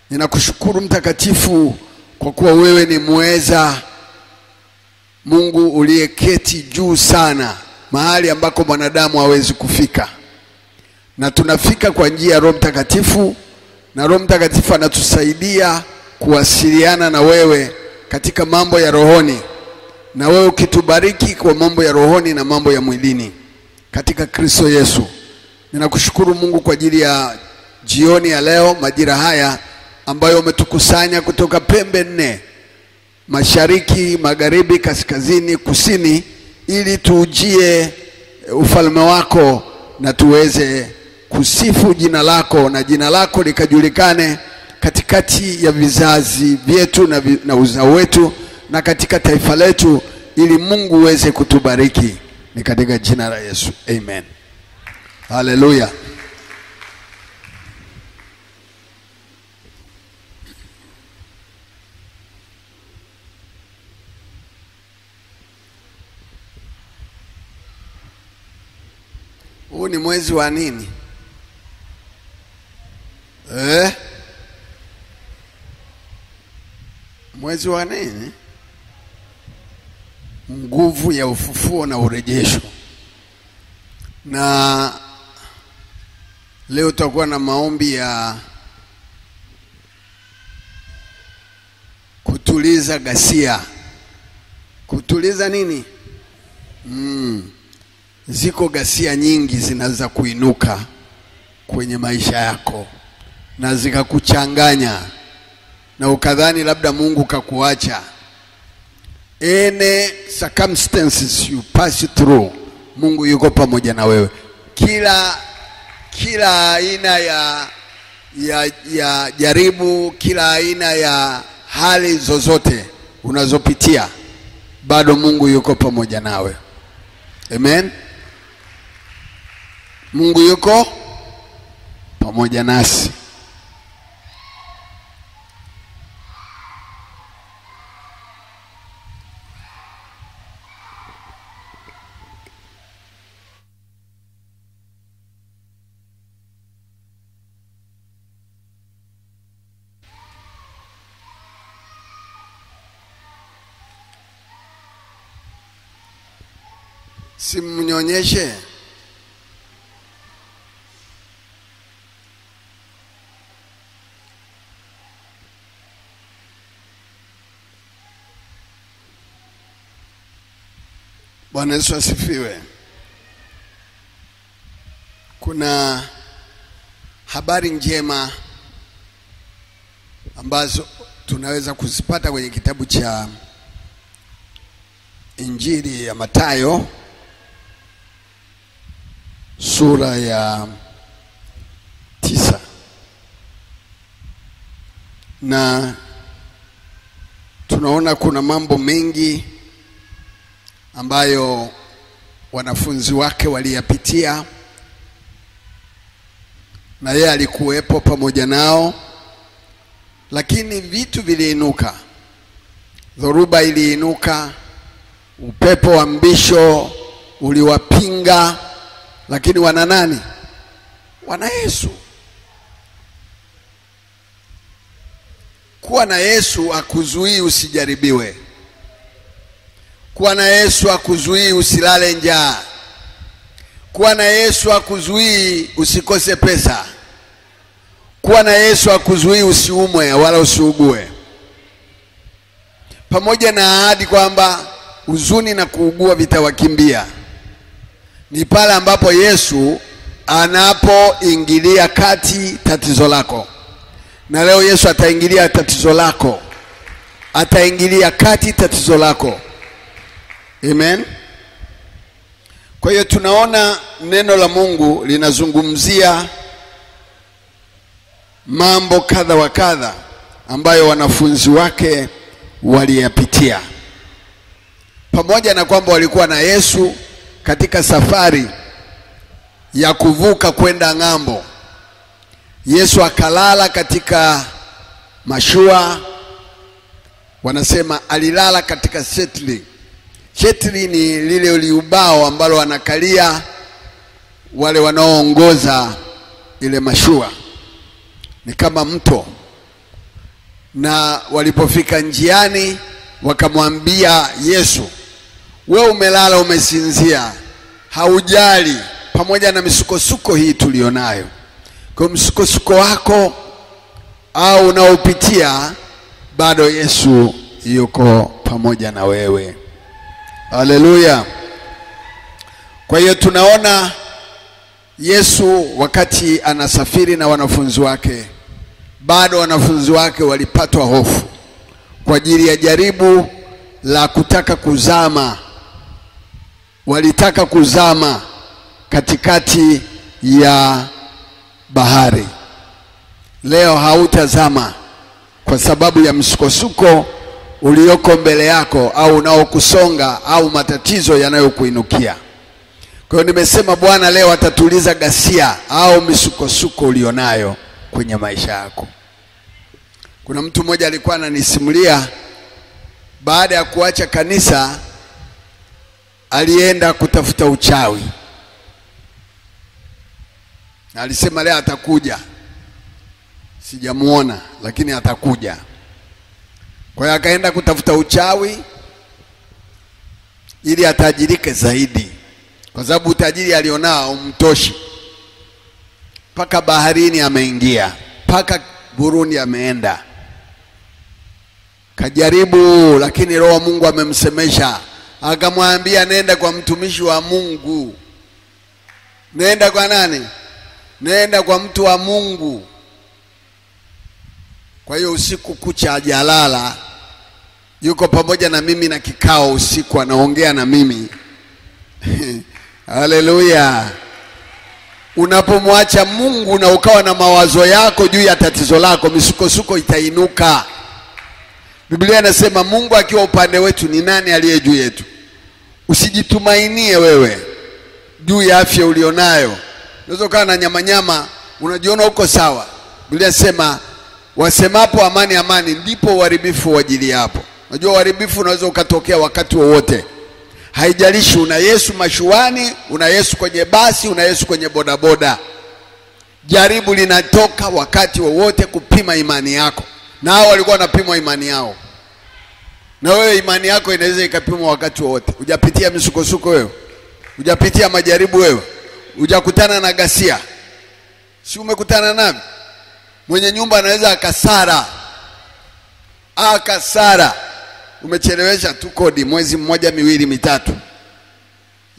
Ninakushukuru mtakatifu kwa kuwa wewe ni muweza, Mungu uliyeketi juu sana, mahali ambako mwanadamu hawezi kufika. Na tunafika kwa njia ya Roho Mtakatifu, na Roho Mtakatifu anatusaidia kuwasiliana na wewe katika mambo ya rohoni, na wewe ukitubariki kwa mambo ya rohoni na mambo ya mwilini katika Kristo Yesu. Ninakushukuru Mungu kwa ajili ya jioni ya leo, majira haya ambayo umetukusanya kutoka pembe nne, mashariki, magharibi, kaskazini, kusini, ili tuujie ufalme wako na tuweze kusifu jina lako na jina lako likajulikane katikati ya vizazi vyetu na uzao wetu na katika taifa letu, ili Mungu uweze kutubariki. Ni katika jina la Yesu. Amen. Haleluya. Huu ni mwezi wa nini? Mwezi wa nini? Nguvu ya ufufuo na urejesho. Na leo tutakuwa na maombi ya kutuliza ghasia. Kutuliza nini? Ziko ghasia nyingi zinaweza kuinuka kwenye maisha yako na zikakuchanganya na ukadhani labda Mungu kakuacha. Any circumstances you pass through, Mungu yuko pamoja na wewe. Kila aina ya jaribu, kila aina ya hali zozote unazopitia, bado Mungu yuko pamoja nawe. Amen. Mungu yuko pamoja nasi. Simnyonyeshe. Bwana Yesu asifiwe. Kuna habari njema ambazo tunaweza kuzipata kwenye kitabu cha Injili ya Mathayo sura ya 9. Na tunaona kuna mambo mengi ambayo wanafunzi wake waliyapitia, na yeye alikuwepo pamoja nao, lakini vitu viliinuka. Dhoruba iliinuka, upepo wa mbisho uliwapinga, lakini wana nani? Wana Yesu. Kuwa na Yesu akuzuii usijaribiwe. Kuwa na Yesu akuzuii usilale njaa. Kuwa na Yesu akuzuii usikose pesa. Kuwa na Yesu akuzuii usiumwe wala usiugue. Pamoja na ahadi kwamba huzuni na kuugua vitawakimbia. Ni pale ambapo Yesu anapoingilia kati tatizo lako. Na leo Yesu ataingilia tatizo lako. Ataingilia kati tatizo lako. Amen. Kwa hiyo tunaona neno la Mungu linazungumzia mambo kadha wa kadha ambayo wanafunzi wake waliyapitia. Pamoja na kwamba walikuwa na Yesu katika safari ya kuvuka kwenda ng'ambo, Yesu akalala katika mashua. Wanasema alilala katika setli. Setli ni lile liubao ambalo wanakalia wale wanaoongoza ile mashua. Ni kama mto Na walipofika njiani wakamwambia Yesu, wewe umelala umesinzia, haujali pamoja na misukosuko hii tulionayo. Kwa msukosuko wako au unaopitia, bado Yesu yuko pamoja na wewe. Haleluya. Kwa hiyo tunaona Yesu wakati anasafiri na wanafunzi wake, bado wanafunzi wake walipatwa hofu kwa ajili ya jaribu la kutaka kuzama. Walitaka kuzama katikati ya bahari. Leo hautazama kwa sababu ya msukosuko ulioko mbele yako au unaokusonga au matatizo yanayokuinukia. Kwa hiyo nimesema Bwana leo atatuliza ghasia au misukosuko ulionayo kwenye maisha yako. Kuna mtu mmoja alikuwa ananisimulia, baada ya kuacha kanisa alienda kutafuta uchawi. Na alisema leo atakuja. Sijamuona lakini atakuja. Kwa hiyo akaenda kutafuta uchawi ili atajirike zaidi, kwa sababu utajiri alionao umtoshi. Paka baharini ameingia, paka Burundi ameenda. Kajaribu, lakini Roho wa Mungu amemsemesha. Akamwambia nenda kwa mtumishi wa Mungu. Nenda kwa nani? Nenda kwa mtu wa Mungu. Kwa hiyo usiku kucha hajalala, yuko pamoja na mimi na kikao usiku, anaongea na mimi. Haleluya. Unapomwacha Mungu na ukawa na mawazo yako juu ya tatizo lako, misukosuko itainuka. Biblia inasema Mungu akiwa upande wetu ni nani aliye juu yetu? Usijitumainie wewe juu ya afya ulionayo. Unaweza kuwa na nyama unajiona uko sawa. Biblia inasema wasemapo amani amani, ndipo uharibifu wajili hapo. Unajua uharibifu unaweza ukatokea wakati wowote. Haijalishi una Yesu mashuani, una Yesu kwenye basi, una Yesu kwenye bodaboda. Jaribu linatoka wakati wowote kupima imani yako. Na hao walikuwa wanapimwa imani yao. Na wewe imani yako inaweza ikapimwa wakati wowote. Hujapitia misukosuko wewe? Hujapitia majaribu wewe? Hujakutana na ghasia? Si umekutana nami? Mwenye nyumba anaweza akasara. Akasara. Umechelewesha tu kodi mwezi mmoja, miwili, mitatu.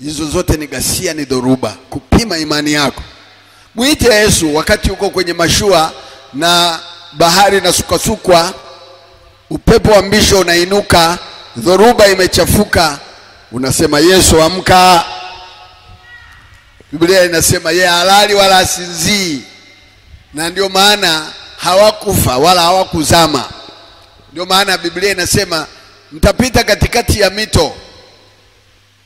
Hizo zote ni ghasia, ni dhoruba. Kupima imani yako. Muite Yesu wakati uko kwenye mashua na bahari na sukasukwa, upepo wa mbisho unainuka, dhoruba imechafuka, unasema Yesu amka. Biblia inasema yeye halali wala asinzii. Na ndio maana hawakufa wala hawakuzama. Ndio maana Biblia inasema mtapita katikati ya mito,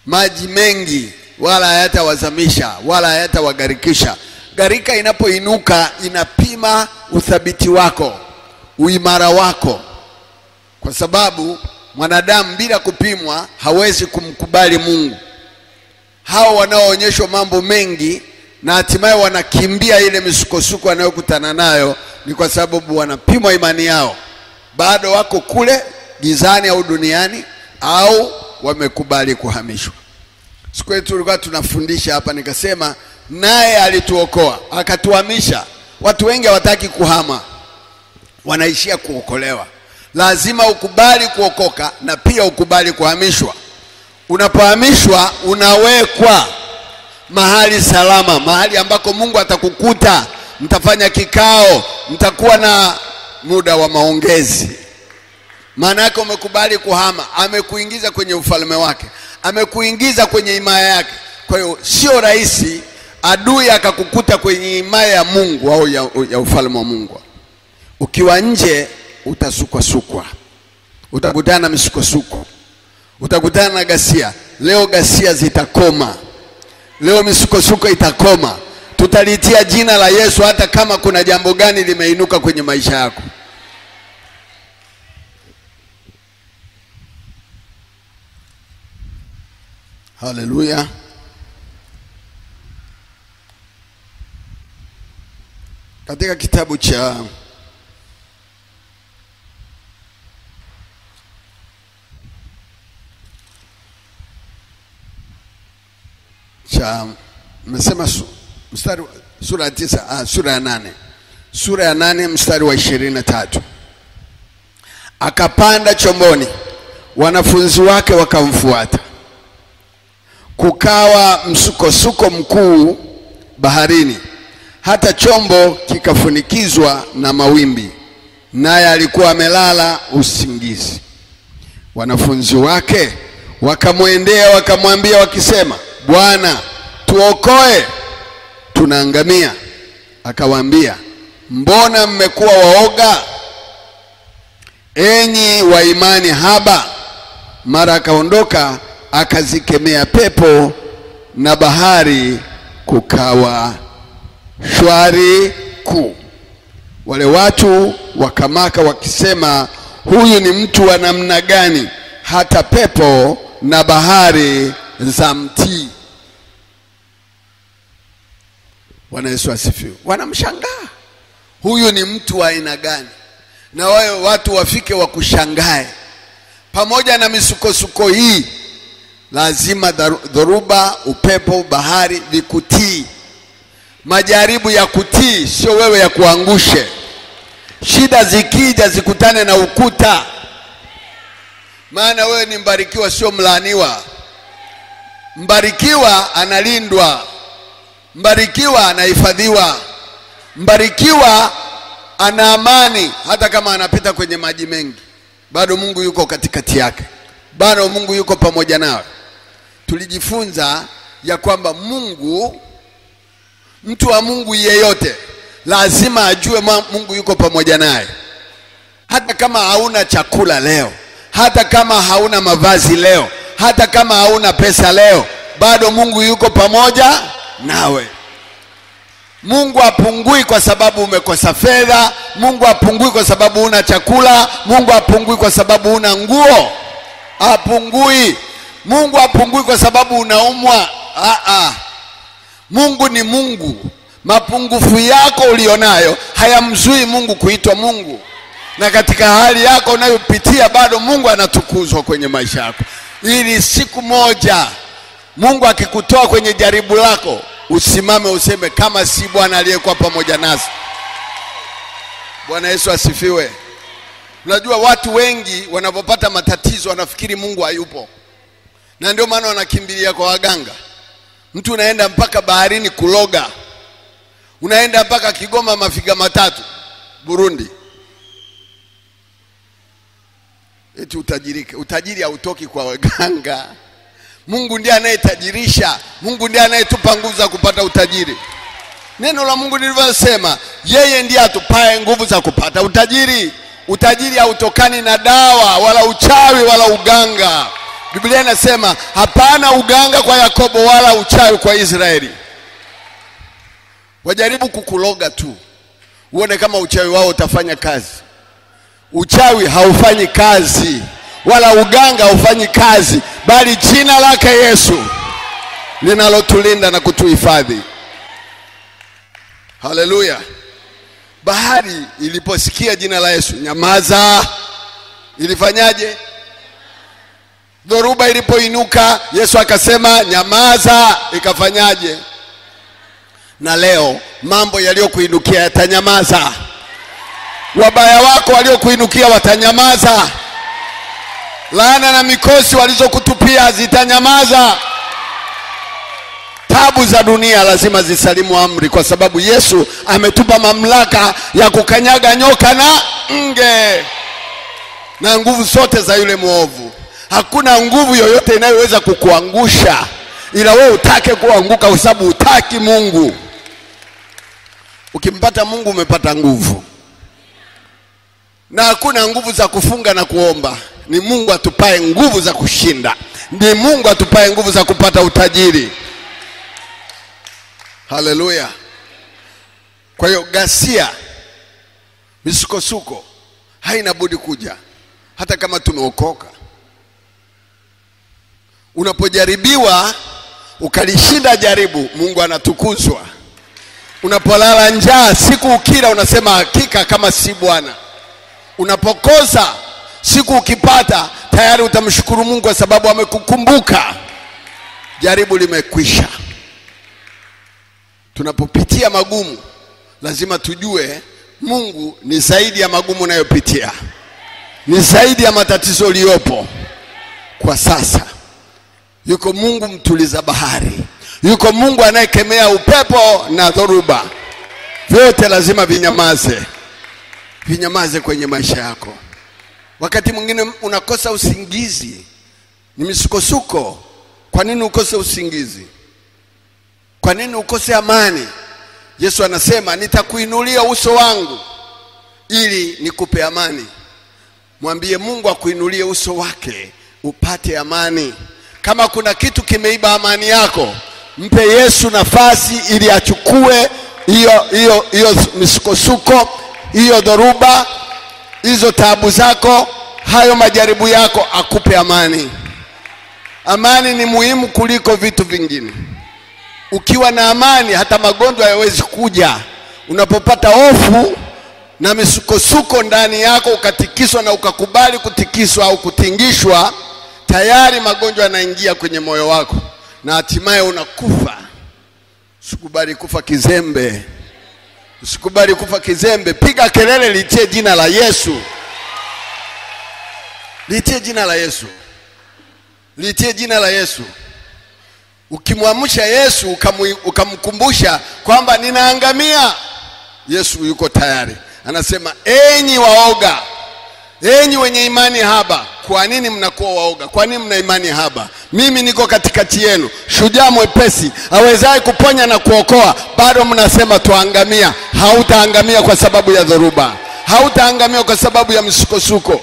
maji mengi wala hayatawazamisha wala hayatawagarikisha. Garika inapoinuka inapima uthabiti wako, uimara wako. Kwa sababu mwanadamu bila kupimwa hawezi kumkubali Mungu. Hao wanaoonyeshwa mambo mengi na hatimaye wanakimbia ile misukosuko wanayokutana nayo, ni kwa sababu wanapimwa imani yao. Bado wako kule gizani au duniani, au wamekubali kuhamishwa. Siku yetu tulikuwa tunafundisha hapa, nikasema naye alituokoa akatuhamisha. Watu wengi hawataki kuhama, wanaishia kuokolewa. Lazima ukubali kuokoka na pia ukubali kuhamishwa. Unapohamishwa unawekwa mahali salama, mahali ambako Mungu atakukuta. Mtafanya kikao, mtakuwa na muda wa maongezi. Maana yake umekubali kuhama, amekuingiza kwenye ufalme wake, amekuingiza kwenye himaya yake. Kwa hiyo sio rahisi adui akakukuta kwenye himaya ya Mungu au ya ufalme wa Mungu. Ukiwa nje utasukwa, utakutana na misukosuko, utakutana na ghasia. Leo ghasia zitakoma, leo misukosuko itakoma. Tutalitia jina la Yesu hata kama kuna jambo gani limeinuka kwenye maisha yako. Haleluya. Katika kitabu cha Nimesema mstari sura ya 9, sura ya 8. Sura ya 8 mstari wa 23. Akapanda chomboni, wanafunzi wake wakamfuata. Kukawa msukosuko mkuu baharini, hata chombo kikafunikizwa na mawimbi, naye alikuwa amelala usingizi. Wanafunzi wake wakamwendea wakamwambia wakisema, Bwana, tuokoe, tunaangamia. Akawaambia, mbona mmekuwa waoga, enyi wa imani haba? Mara akaondoka akazikemea pepo na bahari, kukawa shwari kuu. Wale watu wakamaka wakisema, huyu ni mtu wa namna gani, hata pepo na bahari za mtii? Bwana Yesu asifiwe. Wanamshangaa, huyu ni mtu wa aina gani? Na wao watu wafike wakushangae. Pamoja na misukosuko hii, lazima dhoruba, upepo, bahari vikutii. Majaribu ya kutii, sio wewe ya kuangushe. Shida zikija zikutane na ukuta. Maana wewe ni mbarikiwa, sio mlaaniwa. Mbarikiwa analindwa, mbarikiwa anahifadhiwa, mbarikiwa ana amani. Hata kama anapita kwenye maji mengi, bado Mungu yuko katikati yake, bado Mungu yuko pamoja nawe. Tulijifunza ya kwamba Mungu, mtu wa Mungu yeyote lazima ajue Mungu yuko pamoja naye. Hata kama hauna chakula leo, hata kama hauna mavazi leo, hata kama hauna pesa leo, bado Mungu yuko pamoja nawe. Mungu hapungui kwa sababu umekosa fedha. Mungu hapungui kwa sababu una chakula. Mungu hapungui kwa sababu una nguo. Hapungui. Mungu hapungui kwa sababu unaumwa. Mungu ni Mungu. Mapungufu yako ulionayo hayamzui Mungu kuitwa Mungu. Na katika hali yako unayopitia, bado Mungu anatukuzwa kwenye maisha yako. Ili siku moja Mungu akikutoa kwenye jaribu lako, usimame useme, kama si Bwana aliyekuwa pamoja nasi. Bwana Yesu asifiwe. Unajua watu wengi wanapopata matatizo wanafikiri Mungu hayupo, na ndio maana wanakimbilia kwa waganga. Mtu unaenda mpaka baharini kuloga, unaenda mpaka Kigoma mafiga matatu Burundi, eti utajirike. Utajiri hautoki kwa waganga. Mungu ndiye anayetajirisha. Mungu ndiye anayetupa nguvu za kupata utajiri. Neno la Mungu lilivyosema, yeye ndiye atupae nguvu za kupata utajiri. Utajiri hautokani na dawa wala uchawi wala uganga. Biblia inasema hapana uganga kwa Yakobo wala uchawi kwa Israeli. Wajaribu kukuloga tu, uone kama uchawi wao utafanya kazi. Uchawi haufanyi kazi, wala uganga haufanyi kazi, bali jina lake Yesu linalotulinda na kutuhifadhi. Haleluya. Bahari iliposikia jina la Yesu, nyamaza. Ilifanyaje? Dhoruba ilipoinuka, Yesu akasema nyamaza, ikafanyaje? Na leo mambo yaliyokuinukia yatanyamaza. Wabaya wako waliokuinukia watanyamaza. Laana na mikosi walizokutupia zitanyamaza. Tabu za dunia lazima zisalimu amri, kwa sababu Yesu ametupa mamlaka ya kukanyaga nyoka na nge na nguvu zote za yule mwovu. Hakuna nguvu yoyote inayoweza kukuangusha, ila wewe utake kuanguka kwa sababu utaki Mungu. Ukimpata Mungu umepata nguvu. Na hakuna nguvu za kufunga na kuomba. Ni Mungu atupae nguvu za kushinda. Ni Mungu atupae nguvu za kupata utajiri. Haleluya. Kwa hiyo ghasia, misukosuko haina budi kuja, hata kama tumeokoka. Unapojaribiwa ukalishinda jaribu, Mungu anatukuzwa. Unapolala njaa, siku ukila unasema hakika kama si Bwana. Unapokosa, siku ukipata, tayari utamshukuru Mungu kwa sababu amekukumbuka. Jaribu limekwisha. tunapopitia magumu lazima tujue Mungu ni zaidi ya magumu unayopitia, ni zaidi ya matatizo uliyopo kwa sasa. Yuko Mungu mtuliza bahari, yuko Mungu anayekemea upepo na dhoruba. Vyote lazima vinyamaze kwenye maisha yako. Wakati mwingine unakosa usingizi, ni misukosuko. Kwa nini ukose usingizi? Kwa nini ukose amani? Yesu anasema nitakuinulia uso wangu ili nikupe amani. Mwambie Mungu akuinulie uso wake upate amani. Kama kuna kitu kimeiba amani yako, mpe Yesu nafasi ili achukue hiyo misukosuko, hiyo dhoruba, hizo taabu zako, hayo majaribu yako, akupe amani. Amani ni muhimu kuliko vitu vingine. Ukiwa na amani hata magonjwa hayawezi kuja. Unapopata hofu na misukosuko ndani yako, ukatikiswa na ukakubali kutikiswa au kutingishwa, tayari magonjwa yanaingia kwenye moyo wako na hatimaye unakufa. Usikubali kufa kizembe. Usikubali kufa kizembe. Piga kelele, litie jina la Yesu. Litie jina la Yesu. Litie jina la Yesu. Ukimwamsha Yesu, ukamkumbusha kwamba ninaangamia, Yesu yuko tayari. Anasema, enyi waoga, enyi wenye imani haba. Kwa nini mnakuwa waoga? Kwa nini mna imani haba? Mimi niko katikati yenu, shujaa mwepesi, awezaye kuponya na kuokoa. Bado mnasema tuangamia. Hautaangamia kwa sababu ya dhoruba. Hautaangamia kwa sababu ya misukosuko.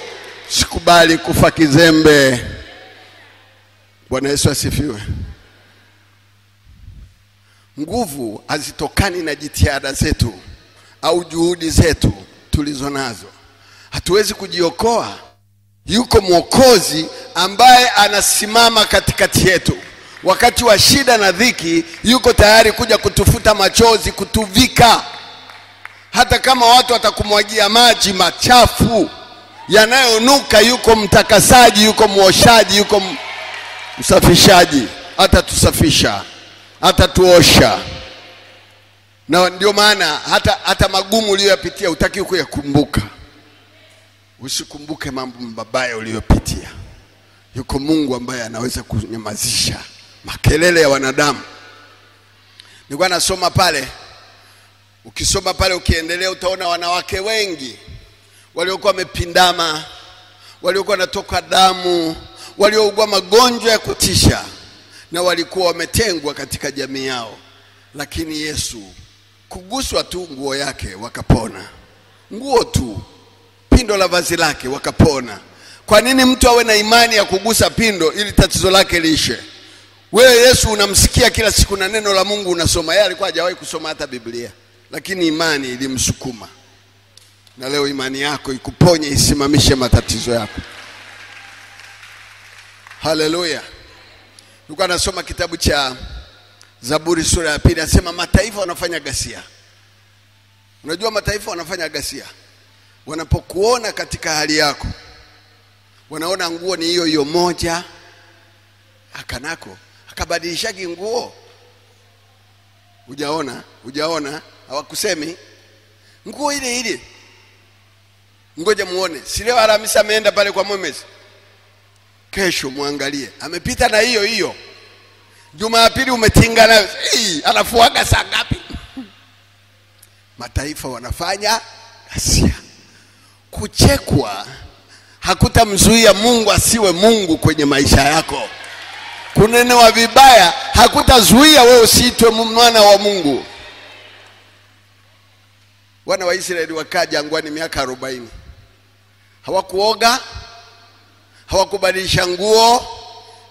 Sikubali kufa kizembe. Bwana Yesu asifiwe. Nguvu hazitokani na jitihada zetu au juhudi zetu tulizo nazo. Hatuwezi kujiokoa. Yuko Mwokozi ambaye anasimama katikati yetu. Wakati wa shida na dhiki, yuko tayari kuja kutufuta machozi, kutuvika. Hata kama watu watakumwagia maji machafu yanayonuka, yuko mtakasaji, yuko muoshaji, yuko msafishaji. Atatusafisha, atatuosha. Na ndio maana hata magumu uliyopitia hutaki kuyakumbuka. Usikumbuke mambo mabaya uliyopitia. Yuko Mungu ambaye anaweza kunyamazisha makelele ya wanadamu. Nilikuwa nasoma pale. Ukisoma pale ukiendelea utaona wanawake wengi waliokuwa wamepindama, waliokuwa wanatoka damu, waliougua magonjwa ya kutisha, na walikuwa wametengwa katika jamii yao. Lakini Yesu, kuguswa tu nguo yake wakapona. Nguo tu, pindo la vazi lake wakapona. Kwa nini mtu awe na imani ya kugusa pindo ili tatizo lake liishe? Wewe Yesu unamsikia kila siku na neno la Mungu unasoma. Yeye alikuwa hajawahi kusoma hata Biblia, lakini imani ilimsukuma. Na leo imani yako ikuponye, isimamishe matatizo yako. Haleluya. Nilikuwa nasoma kitabu cha Zaburi sura ya 2, anasema mataifa wanafanya ghasia. Unajua mataifa wanafanya ghasia wanapokuona katika hali yako. Wanaona nguo ni hiyo moja, akanako akabadilishaki nguo. Hujaona hawakusemi nguo ile. Ngoja muone, si leo Alhamisi ameenda pale kwa Mwemes, kesho muangalie amepita na hiyo. Jumapili umetinga nayo, anafuaga saa ngapi? Mataifa wanafanya ghasia. Kuchekwa hakutamzuia Mungu asiwe Mungu kwenye maisha yako. Kunenewa vibaya hakutazuia wewe usiitwe mwana wa Mungu. Wana wa Israeli wakaa jangwani miaka 40. Hawakuoga, hawakubadilisha nguo,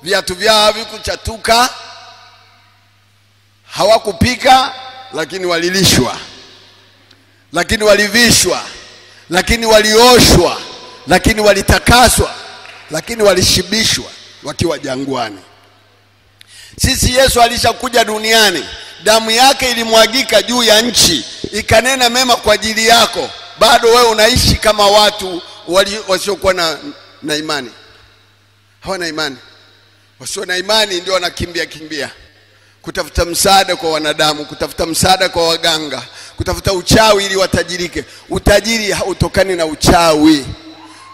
viatu vyao havikuchatuka, hawakupika, lakini walilishwa, lakini walivishwa, lakini walioshwa, lakini walitakaswa, lakini walishibishwa wakiwa jangwani. Sisi Yesu alishakuja duniani, damu yake ilimwagika juu ya nchi, ikanena mema kwa ajili yako. Bado wewe unaishi kama watu wasiokuwa na imani. Hawana imani. Wasio na imani ndio wanakimbia. kutafuta msaada kwa wanadamu, kutafuta msaada kwa waganga, kutafuta uchawi ili watajirike. Utajiri hautokani na uchawi.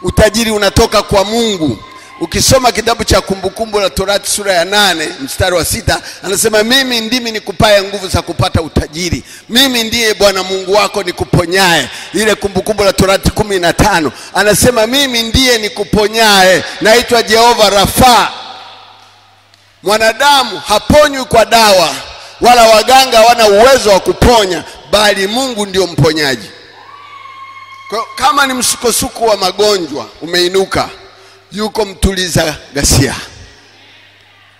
Utajiri unatoka kwa Mungu. Ukisoma kitabu cha Kumbukumbu la Torati sura ya 8 mstari wa 6, anasema mimi ndimi nikupaye nguvu za kupata utajiri. Mimi ndiye Bwana Mungu wako nikuponyaye. Ile Kumbukumbu la Torati 15 anasema mimi ndiye nikuponyaye, naitwa Jehova Rafa. Mwanadamu haponywi kwa dawa, wala waganga hawana uwezo wa kuponya, bali Mungu ndio mponyaji. Kwa kama ni msukosuko wa magonjwa umeinuka, yuko mtuliza ghasia.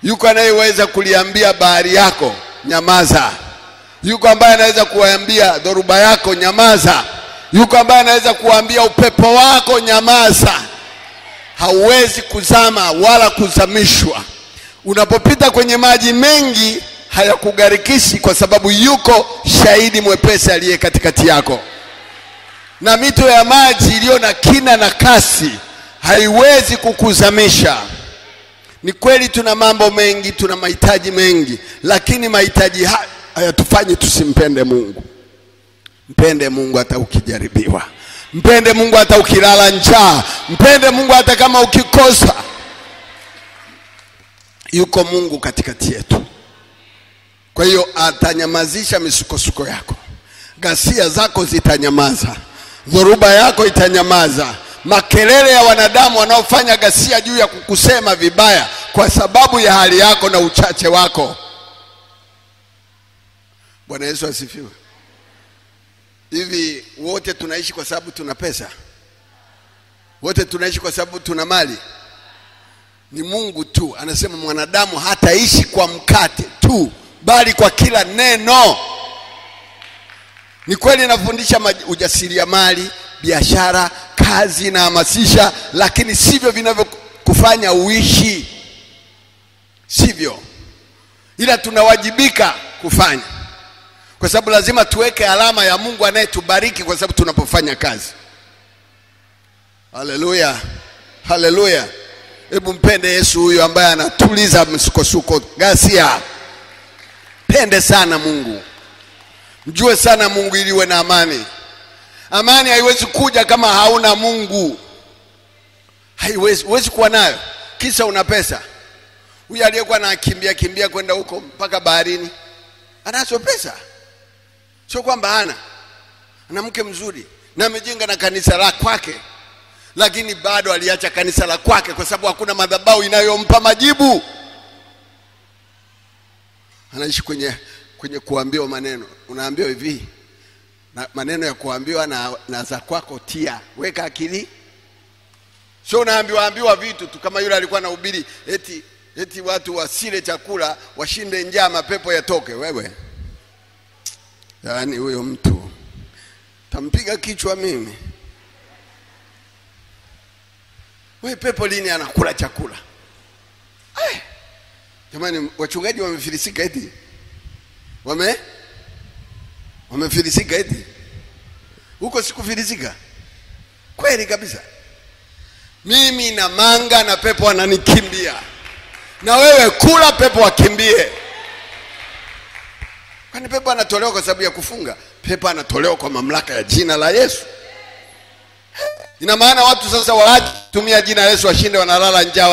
Yuko anayeweza kuliambia bahari yako nyamaza. Yuko ambaye anaweza kuambia dhoruba yako nyamaza. Yuko ambaye anaweza kuambia upepo wako nyamaza. Hauwezi kuzama wala kuzamishwa. Unapopita kwenye maji mengi hayakugarikishi, kwa sababu yuko shahidi mwepesi aliye katikati yako. Na mito ya maji iliyo na kina na kasi haiwezi kukuzamisha. Ni kweli tuna mambo mengi, tuna mahitaji mengi, lakini mahitaji hayatufanye tusimpende Mungu. Mpende Mungu hata ukijaribiwa. Mpende Mungu hata ukilala njaa. Mpende Mungu hata kama ukikosa. Yuko Mungu katikati yetu. Kwa hiyo atanyamazisha misukosuko yako. Ghasia zako zitanyamaza. Dhoruba yako itanyamaza. Makelele ya wanadamu wanaofanya ghasia juu ya kukusema vibaya kwa sababu ya hali yako na uchache wako. Bwana Yesu asifiwe. Hivi wote tunaishi kwa sababu tuna pesa? Wote tunaishi kwa sababu tuna mali? Ni Mungu tu anasema mwanadamu hataishi kwa mkate tu, bali kwa kila neno. Ni kweli nafundisha ujasiriamali, biashara, kazi na hamasisha, lakini sivyo vinavyokufanya uishi. Sivyo. Ila tunawajibika kufanya. Kwa sababu lazima tuweke alama ya Mungu anayetubariki kwa sababu tunapofanya kazi. Haleluya. Haleluya. Hebu mpende Yesu huyo ambaye anatuliza msukosuko, ghasia. Pende sana Mungu. Mjue sana Mungu ili uwe na amani. Amani haiwezi kuja kama hauna Mungu. Huwezi kuwa nayo kisa una pesa. Huyu aliyekuwa anakimbia kwenda huko mpaka baharini, anazo pesa. Sio kwamba hana. Ana mke mzuri na amejenga na kanisa la kwake, lakini bado aliacha kanisa la kwake kwa sababu hakuna madhabahu inayompa majibu. Anaishi kwenye kuambiwa maneno. Unaambiwa hivi, na maneno ya kuambiwa na za kwako tia, weka akili. Sio unaambiwa vitu tu kama yule alikuwa anahubiri eti watu wasile chakula washinde njaa mapepo yatoke. Wewe yaani huyo mtu tampiga kichwa mimi. Wewe pepo lini anakula chakula? Jamani, wachungaji wamefilisika eti. Wamefilisika eti. Huko sikufilisika. Kweli kabisa. Mimi na manga na pepo ananikimbia. Na wewe kula pepo wakimbie. Kwani pepo anatolewa kwa sababu ya kufunga? Pepo anatolewa kwa mamlaka ya jina la Yesu. Ina maana watu sasa waache tumia jina la Yesu washinde, wanalala njaa,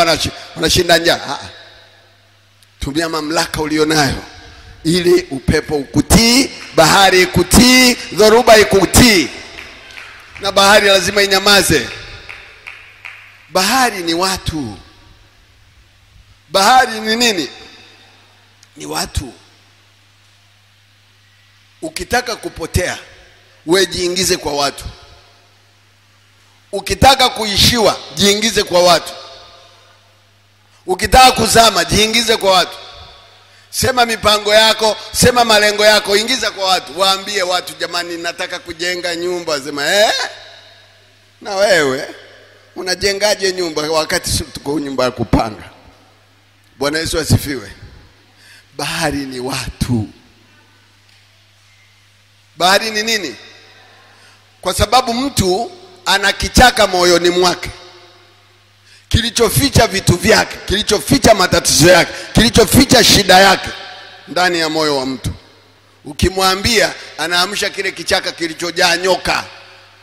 wanashinda njaa. Tumia mamlaka ulionayo ili upepo ukutii, bahari ikutii, dhoruba ikutii. Na bahari lazima inyamaze. Bahari ni watu. Bahari ni nini? Ni watu. Ukitaka kupotea, wewe jiingize kwa watu. Ukitaka kuishiwa, jiingize kwa watu. Ukitaka kuzama, jiingize kwa watu. Sema mipango yako, sema malengo yako, ingiza kwa watu. Waambie watu, jamani nataka kujenga nyumba. Sema na wewe unajengaje nyumba wakati tuko nyumba ya kupanga? Bwana Yesu asifiwe. Bahari ni watu. Bahari ni nini? Kwa sababu mtu ana kichaka moyoni mwake kilichoficha vitu vyake, kilichoficha matatizo yake, kilichoficha shida yake. ndani ya moyo wa mtu. Ukimwambia, anaamsha kile kichaka kilichojaa nyoka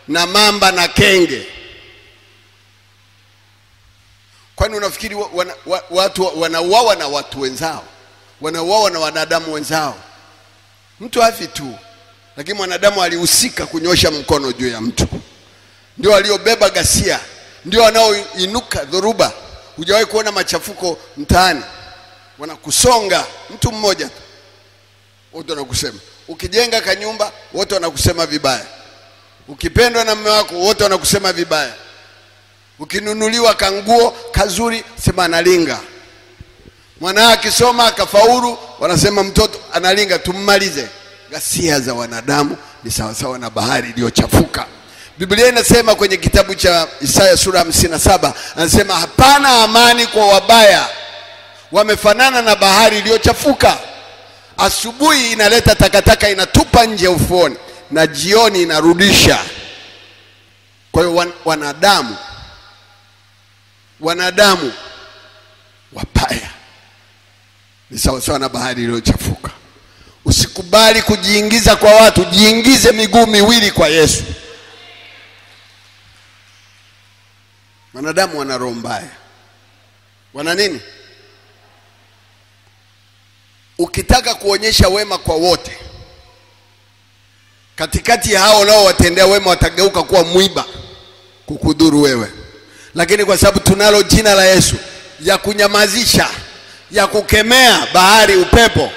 na mamba na kenge. Kwani unafikiri watu wanauawa na watu wenzao? Wanauawa na wanadamu wenzao. Mtu hafi tu, lakini mwanadamu alihusika kunyosha mkono juu ya mtu. Ndio waliobeba ghasia, ndio wanaoinuka dhoruba. Hujawahi kuona machafuko mtaani? Wanakusonga mtu mmoja tu, wote wanakusema. Ukijenga kanyumba, wote wanakusema vibaya. Ukipendwa na mume wako, wote wanakusema vibaya. Ukinunuliwa kanguo kazuri, sema analinga. Mwana akisoma akafaulu, wanasema mtoto analinga, tummalize. Ghasia za wanadamu ni sawa sawa na bahari iliyochafuka. Biblia inasema kwenye kitabu cha Isaya sura 57, anasema hapana amani kwa wabaya, wamefanana na bahari iliyochafuka. Asubuhi inaleta takataka, inatupa nje ufuoni, na jioni inarudisha. Kwa hiyo wanadamu wabaya ni sawa sawa na bahari iliyochafuka. Usikubali kujiingiza kwa watu, jiingize miguu miwili kwa Yesu. Wanadamu wana roho mbaya. Wana nini? Ukitaka kuonyesha wema kwa wote, katikati ya hao nao watendea wema watageuka kuwa mwiba kukudhuru wewe. Lakini kwa sababu tunalo jina la Yesu, ya kunyamazisha, ya kukemea bahari, upepo.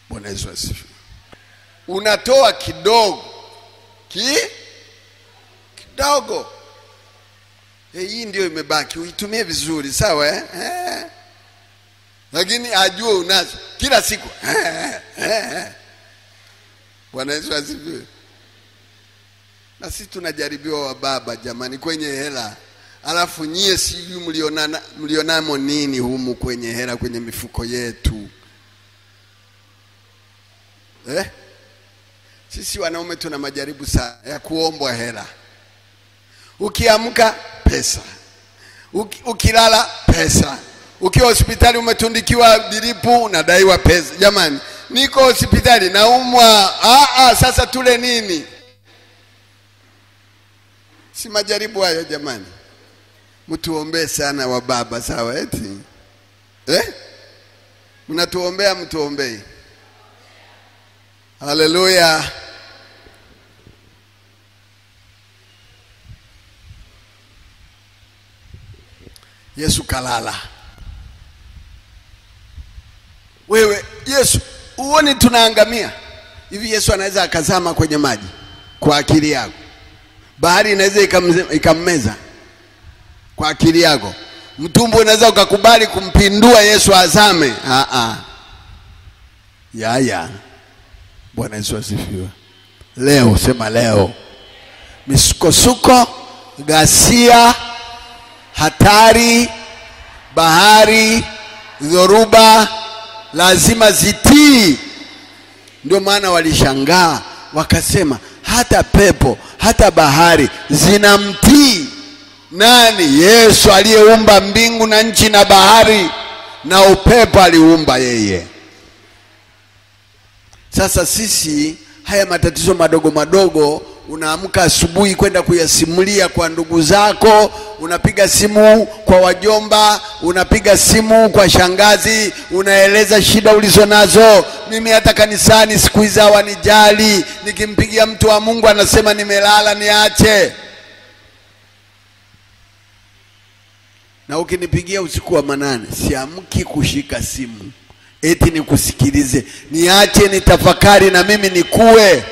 Bwana Yesu asifiwe. Unatoa kidogo kidogo, hii ndio imebaki, uitumie vizuri, sawa lakini ajue unazo kila siku. Bwana Yesu asifiwe. Na sisi tunajaribiwa wa baba jamani kwenye hela. Alafu nyie sijui mlionamo nini humu kwenye hela, kwenye mifuko yetu. Sisi wanaume tuna majaribu sana ya kuombwa hela. Ukiamka pesa, ukilala pesa, ukiwa hospitali umetundikiwa diripu unadaiwa pesa. Jamani, niko hospitali naumwa, sasa tule nini? Si majaribu haya jamani? Mtuombee sana wa baba, sawa eti? Mnatuombea, mtuombee. Haleluya. Yesu kalala. Wewe Yesu, uone tunaangamia. Hivi Yesu anaweza akazama kwenye maji kwa akili yako? Bahari inaweza ikammeza kwa akili yako? Mtumbo unaweza ukakubali kumpindua Yesu azame? Bwana Yesu asifiwe. Leo, sema leo, misukosuko, ghasia, hatari, bahari, dhoruba lazima zitii. Ndio maana walishangaa wakasema, hata pepo, hata bahari zinamtii nani? Yesu aliyeumba mbingu na nchi na bahari, na upepo aliumba yeye. Sasa sisi haya matatizo madogo madogo, unaamka asubuhi kwenda kuyasimulia kwa ndugu zako, unapiga simu kwa wajomba, unapiga simu kwa shangazi, unaeleza shida ulizonazo. Mimi hata kanisani siku hizi hawanijali, nikimpigia mtu wa Mungu anasema nimelala niache. Na ukinipigia usiku wa manane, siamki kushika simu eti nikusikilize, niache nitafakari na mimi nikue.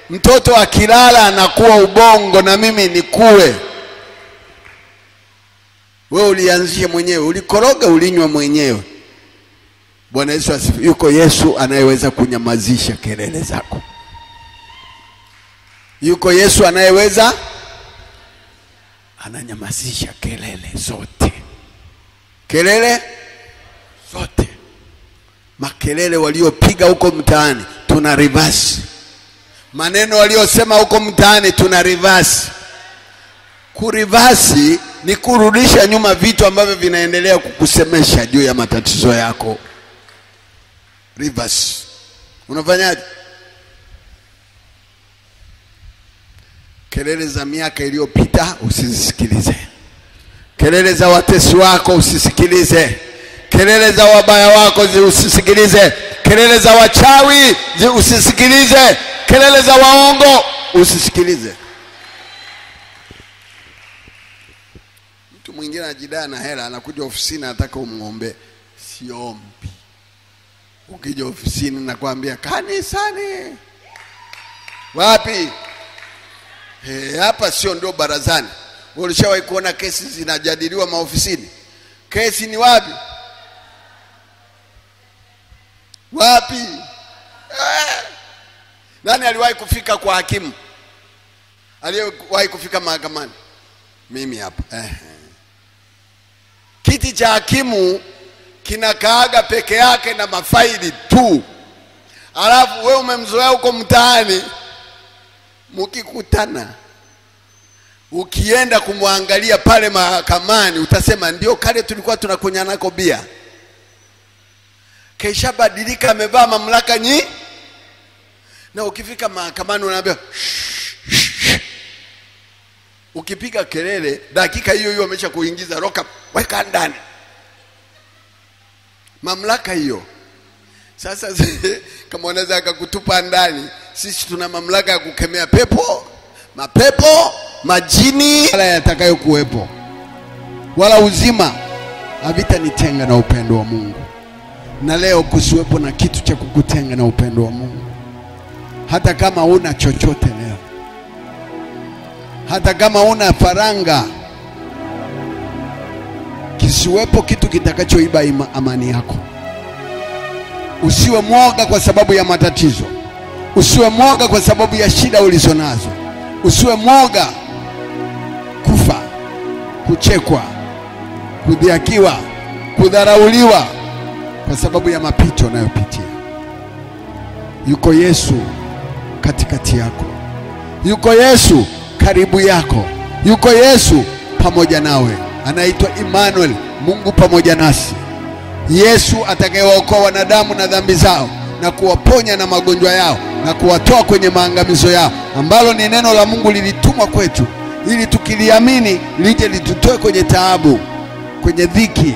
Mtoto akilala anakuwa ubongo na mimi nikue. Wewe ulianzisha mwenyewe, ulikoroga, ulinywa mwenyewe. Bwana Yesu asifiwe. Yuko Yesu anayeweza kunyamazisha kelele zako. Yuko Yesu anayeweza, ananyamazisha kelele zote. Kelele zote. Makelele waliopiga huko mtaani tuna reverse. Maneno waliosema huko mtaani tuna reverse. Kurivasi ni kurudisha nyuma vitu ambavyo vinaendelea kukusemesha juu ya matatizo yako. reverse. Unafanyaje? Kelele za miaka iliyopita usisikilize. Kelele za watesi wako usisikilize. Kelele za wabaya wako usisikilize. Kelele za wachawi usisikilize. Kelele za waongo usisikilize. Mtu mwingine anajidai na hela, anakuja ofisini anataka umuombe. Siombi. Ukija ofisini nakwambia kanisani. Wapi? Hapa sio ndo barazani. Ulishawahi kuona kesi zinajadiliwa maofisini? Kesi ni wapi? Wapi? Nani aliwahi kufika kwa hakimu? Aliyewahi kufika mahakamani? Mimi hapa. Kiti cha hakimu kinakaaga peke yake na mafaili tu. Alafu wewe umemzoea huko mtaani, mkikutana ukienda kumwangalia pale mahakamani utasema ndio kale tulikuwa tunakunya nako bia. Kesha badilika, amevaa mamlaka nyingi. Na ukifika mahakamani unaambia ukipiga kelele dakika hiyo hiyo amesha kuingiza lock up, weka ndani. Mamlaka hiyo. Sasa kama unaweza kukutupa ndani, sisi tuna mamlaka ya kukemea pepo, mapepo, majini wala yatakayo kuwepo. Wala uzima havitanitenga na upendo wa Mungu. Na leo kusiwepo na kitu cha kukutenga na upendo wa Mungu. Hata kama una chochote leo, hata kama una faranga, kisiwepo kitu kitakachoiba amani yako. Usiwe mwoga kwa sababu ya matatizo. Usiwe mwoga kwa sababu ya shida ulizonazo. Usiwe mwoga kufa, kuchekwa, kudhihakiwa, kudharauliwa kwa sababu ya mapito unayopitia. Yuko Yesu katikati yako. Yuko Yesu karibu yako. Yuko Yesu pamoja nawe. Anaitwa Emmanuel, Mungu pamoja nasi. Yesu atakayewaokoa wanadamu na dhambi zao na kuwaponya na magonjwa yao na kuwatoa kwenye maangamizo yao, ambalo ni neno la Mungu lilitumwa kwetu ili tukiliamini lije litutoe kwenye taabu, kwenye dhiki,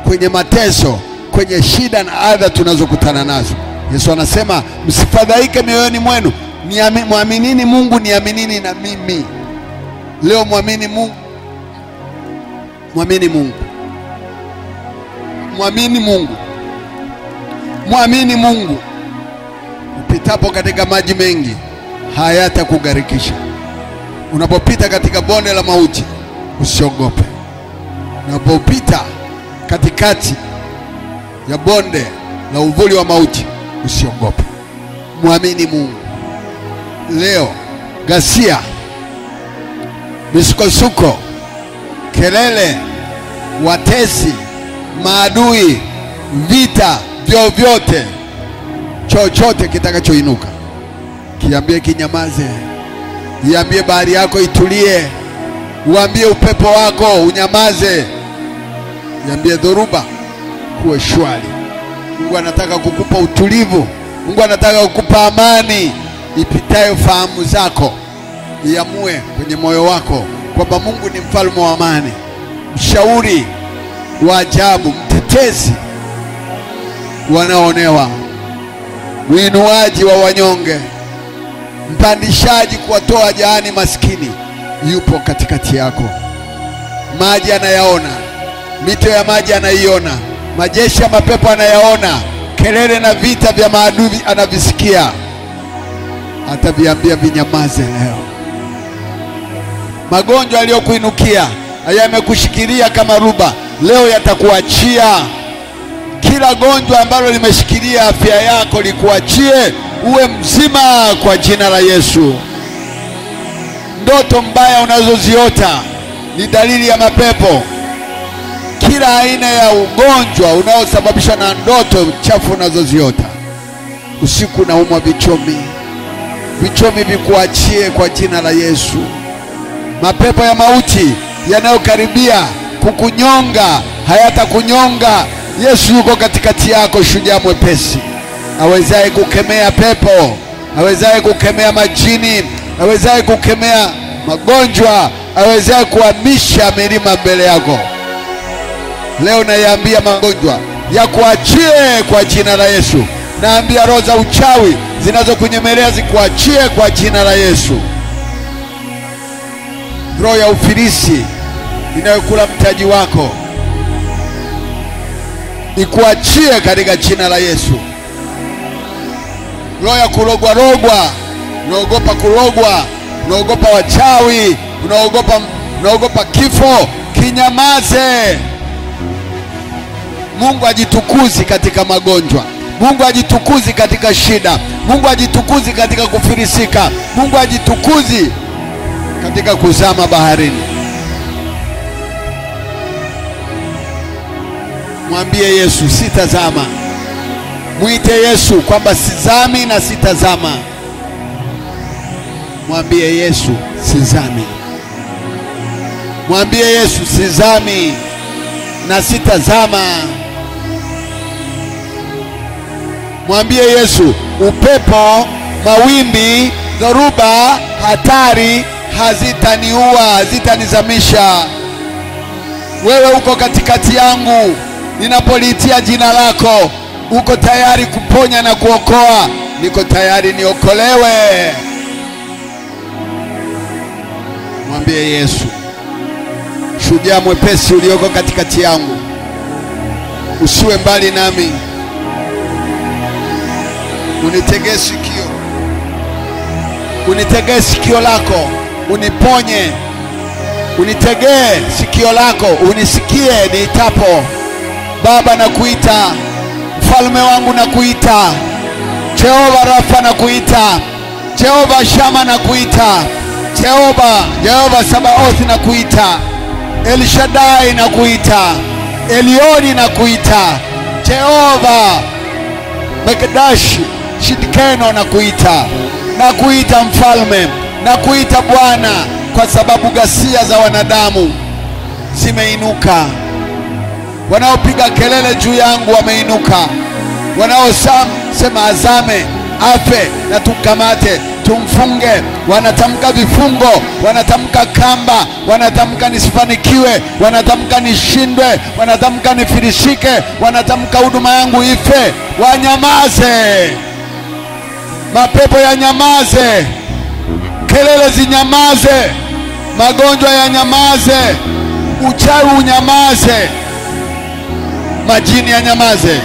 kwenye mateso, kwenye shida na adha tunazokutana nazo. Yesu anasema msifadhaike mioyoni mwenu, muaminini Mungu, niaminini na mimi. Leo muamini Mungu. Muamini Mungu. Muamini Mungu. Muamini Mungu. Upitapo katika maji mengi hayatakugarikisha. Unapopita katika bonde la mauti usiogope. Unapopita katikati ya bonde la uvuli wa mauti usiogope. Muamini Mungu. Leo ghasia, misukosuko, kelele, watesi, maadui, vita, vyovyote, chochote kitakachoinuka, kiambie kinyamaze. Iambie bahari yako itulie. Uambie upepo wako unyamaze. Iambie dhoruba kuwe shwari. Mungu anataka kukupa utulivu. Mungu anataka kukupa amani ipitayo fahamu zako. Iamue kwenye moyo wako kwamba Mungu ni mfalme wa amani, mshauri wa ajabu, mtetezi wanaonewa, mwinuaji wa wanyonge, mpandishaji kuwatoa jahani maskini. Yupo katikati yako. Maji anayaona, mito ya maji anaiona, majeshi ya mapepo anayaona, kelele na vita vya maadui anavisikia. Ataviambia vinyamaze leo. Magonjwa yaliyokuinukia, yamekushikilia kama ruba, leo yatakuachia. Kila gonjwa ambalo limeshikilia afya yako likuachie, uwe mzima kwa jina la Yesu. Ndoto mbaya unazoziota ni dalili ya mapepo. Kila aina ya ugonjwa unaosababishwa na ndoto chafu unazoziota, usiku naumwa vichomi, vichomi vikuachie kwa jina la Yesu. Mapepo ya mauti yanayokaribia kukunyonga hayatakunyonga. Yesu yuko katikati yako, shujaa mwepesi. awezaye kukemea pepo, awezaye kukemea majini, awezaye kukemea magonjwa, awezaye kuhamisha milima mbele yako. Leo naiambia magonjwa ya kuachie kwa jina la Yesu. Naambia roho za uchawi zinazokunyemelea zikuachie kwa jina la Yesu. Roho ya ufilisi inayokula mtaji wako ikuachie katika jina la Yesu. Roho ya kurogwa rogwa, unaogopa kurogwa, unaogopa wachawi, unaogopa kifo, kinyamaze. Mungu ajitukuzi katika magonjwa. Mungu ajitukuzi katika shida. Mungu ajitukuzi katika kufilisika. Mungu ajitukuzi katika kuzama baharini. Mwambie Yesu, sitazama. Mwite Yesu kwamba sizami na sitazama. Mwambie Yesu, sizami. Mwambie Yesu, sizami na sitazama. Mwambie Yesu, upepo, mawimbi, dhoruba, hatari hazitaniua, hazitanizamisha. Wewe uko katikati yangu. Ninapoliitia jina lako, uko tayari kuponya na kuokoa. Niko tayari niokolewe. Mwambie Yesu, shujaa mwepesi ulioko katikati yangu, usiwe mbali nami. Unitegee sikio. Unitegee sikio lako, uniponye. Unitegee sikio lako, unisikie niitapo. Baba, nakuita. Mfalme wangu, nakuita. Jehova Rafa, nakuita. Jehova Shama, nakuita. Jehova Sabaoth, nakuita. El Shaddai, nakuita. Elioni, nakuita. Jehova Mekdashi Shidkeno, nakuita. Nakuita mfalme, nakuita Bwana, kwa sababu ghasia za wanadamu zimeinuka. Wanaopiga kelele juu yangu wameinuka. Wanaosema azame, afe na tukamate, tumfunge. Wanatamka vifungo, wanatamka kamba, wanatamka nisifanikiwe, wanatamka nishindwe, wanatamka nifirishike, wanatamka huduma yangu ife. Wanyamaze. Mapepo ya nyamaze. Kelele zinyamaze. Magonjwa ya nyamaze. Uchawi unyamaze. Majini ya nyamaze.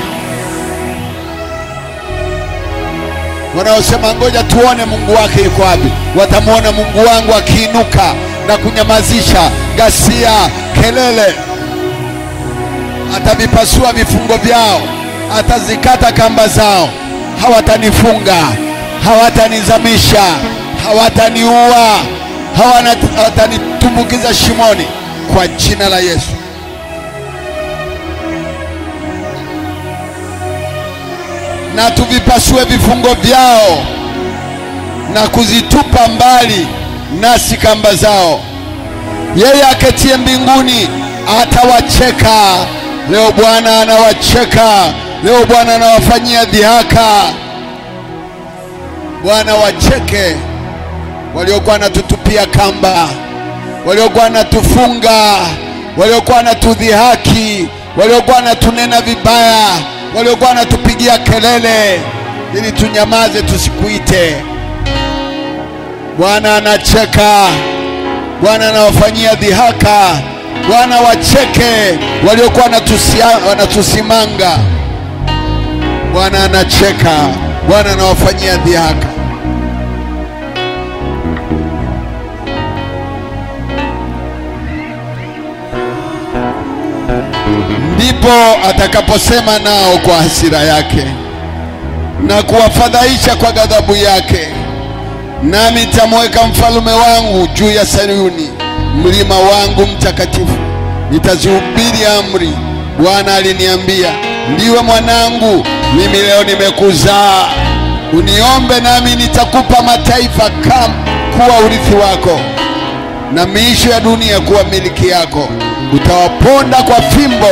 Wanaosema ngoja tuone Mungu wake yuko wapi, watamuona Mungu wangu akiinuka na kunyamazisha ghasia, kelele. Atavipasua vifungo vyao, atazikata kamba zao. Hawatanifunga, hawatanizamisha, hawataniua, hawatanitumbukiza shimoni, kwa jina la Yesu. Na tuvipasue vifungo vyao na kuzitupa mbali nasi kamba zao. Yeye aketie mbinguni atawacheka. Leo Bwana anawacheka. Leo Bwana anawafanyia dhihaka. Bwana wacheke waliokuwa wanatutupia kamba, waliokuwa wanatufunga, waliokuwa wanatudhihaki, waliokuwa wanatunena vibaya, waliokuwa wanatupigia kelele ili tunyamaze tusikuite. Bwana anacheka. Bwana anawafanyia dhihaka. Bwana wacheke waliokuwa wanatusimanga. Bwana anacheka. Bwana anawafanyia dhihaka. Ndipo atakaposema nao kwa hasira yake na kuwafadhaisha kwa ghadhabu yake. Nami nitamweka mfalme wangu juu ya Sayuni, mlima wangu mtakatifu. Nitazihubiri amri. Bwana aliniambia, ndiwe mwanangu, mimi leo nimekuzaa. Uniombe nami nitakupa mataifa kuwa urithi wako, na miisho ya dunia kuwa miliki yako. Utawaponda kwa fimbo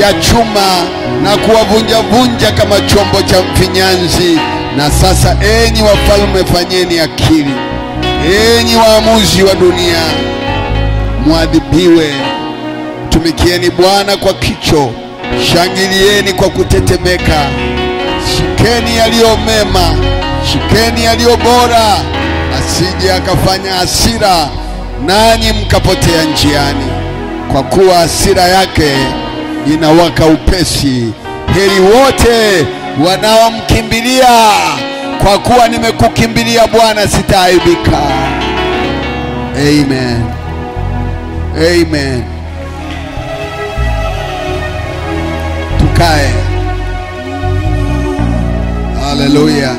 ya chuma na kuwavunja kama chombo cha mfinyanzi. Na sasa, enyi wafalme, fanyeni akili. Enyi waamuzi wa dunia, mwadhibiwe. Tumikieni Bwana kwa kicho, shangilieni kwa kutetemeka. Shikeni yaliyo mema, shikeni yaliyo bora, asije akafanya hasira nanyi mkapotea njiani, kwa kuwa hasira yake inawaka upesi. Heri wote wanaomkimbilia, kwa kuwa nimekukimbilia Bwana, sitaaibika. Amen. Amen. Tukae. Hallelujah.